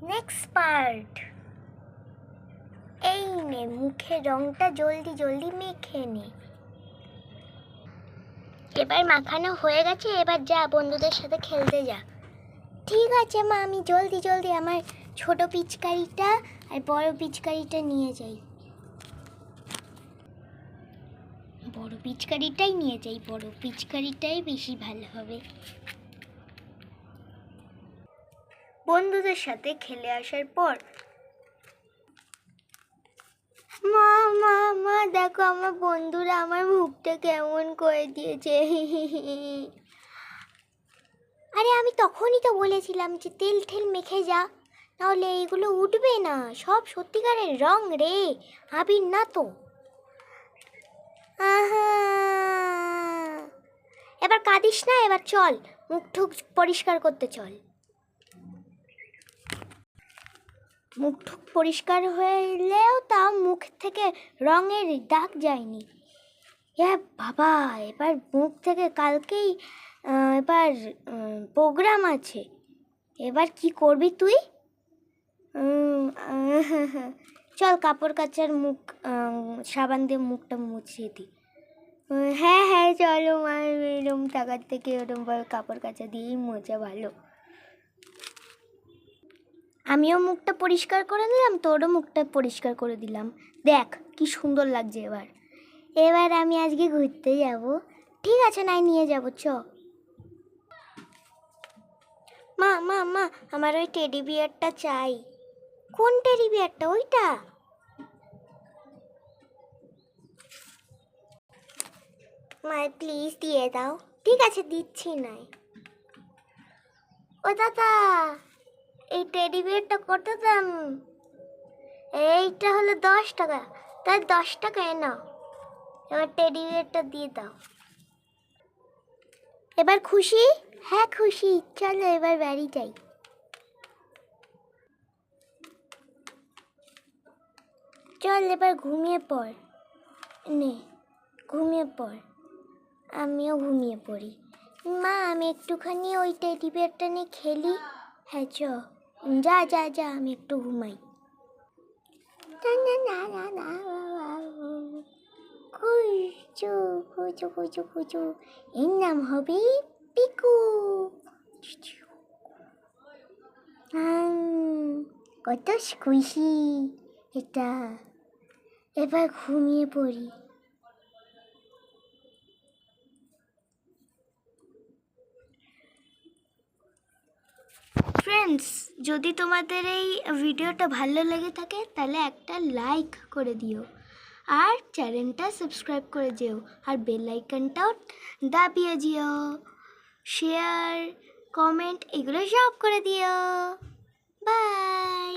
Next part. এই নে, মুখে রংটা জলদি জলদি মেখে নে। এবার মাখানো হয়ে গেছে, এবার যা বন্ধুদের সাথে খেলতে যা। ঠিক আছে মা, আমি জলদি জলদি আমার ছোট পিচকারিটা আর বড় পিচকারিটা নিয়ে যাই। বড় পিচকারিটাই নিয়ে যাই, বড় পিচকারিটাই বেশি ভালো হবে। বন্ধুদের সাথে খেলে আসার পর মা মা মা দেখো আমার বন্ধুরা আমার মুখটা কেমন করে দিয়েছে। আরে আমি তখনই তো বলেছিলাম যে তেল ঠেল মেখে যা, নাহলে এইগুলো উঠবে না। সব সত্যিকারের রং রে, আবির না তো। আহা, এবার কাঁদিস না, এবার চল মুখ ঠুক পরিষ্কার করতে চল। মুখ ঠুক পরিষ্কার হলেও তাও মুখ থেকে রঙের দাগ যায়নি। বাবা, এবার মুখ থেকে কালকেই এবার প্রোগ্রাম আছে। এবার কি করবি তুই? চল কাপড় কাচার মুখ সাবান দিয়ে মুখটা মুছিয়ে দিই। হ্যাঁ হ্যাঁ চলো মা, এরম টাকার থেকে ওরম কাপড় কাচা দিয়েই মোজা ভালো। আমিও মুখটা পরিষ্কার করে দিলাম, তোরও মুখটা পরিষ্কার করে দিলাম। দেখ কি সুন্দর লাগছে। এবার আমি আজকে ঘুরতে যাব। ঠিক আছে, নাই নিয়ে যাব, চ। মা মা মা, আমার ওই টেডি বিয়ারটা চাই। কোন টেডি বিয়ারটা? ওইটা? মা প্লিজ দিয়ে দাও। ঠিক আছে, দিচ্ছি নাই। ও দাদা, এই টেডি বিয়ারটা কত দাম? এইটা হলো 10 টাকা। তাই 10 টাকায় নাও। এবার টেডি বিয়ারটা দিয়ে দাও। এবার খুশি? হ্যাঁ খুশি। চলো এবার বাড়ি যাই। চল এবার ঘুমিয়ে পড়। নে, ঘুমিয়ে পড়। আমিও ঘুমিয়ে পড়ি। মা আমি একটুখানি ওই টেডি বিয়ারটা নিয়ে খেলি। হ্যাঁ চ, যা যা যা, আমি একটু ঘুমাই। খুঁজু খুঁজু খুঁজু খুঁজু, এর নাম হবে পিকু। কত খুশি এটা। এবার ঘুমিয়ে পড়ি। ফ্রেন্ডস, যদি তোমাদের এই ভিডিওটা ভালো লেগে থাকে তাহলে একটা লাইক করে দিও, আর চ্যানেলটা সাবস্ক্রাইব করে দিও, আর বেল আইকনটাও দাবিয়ে দিও। শেয়ার, কমেন্ট এগুলো সব করে দিও। বাই।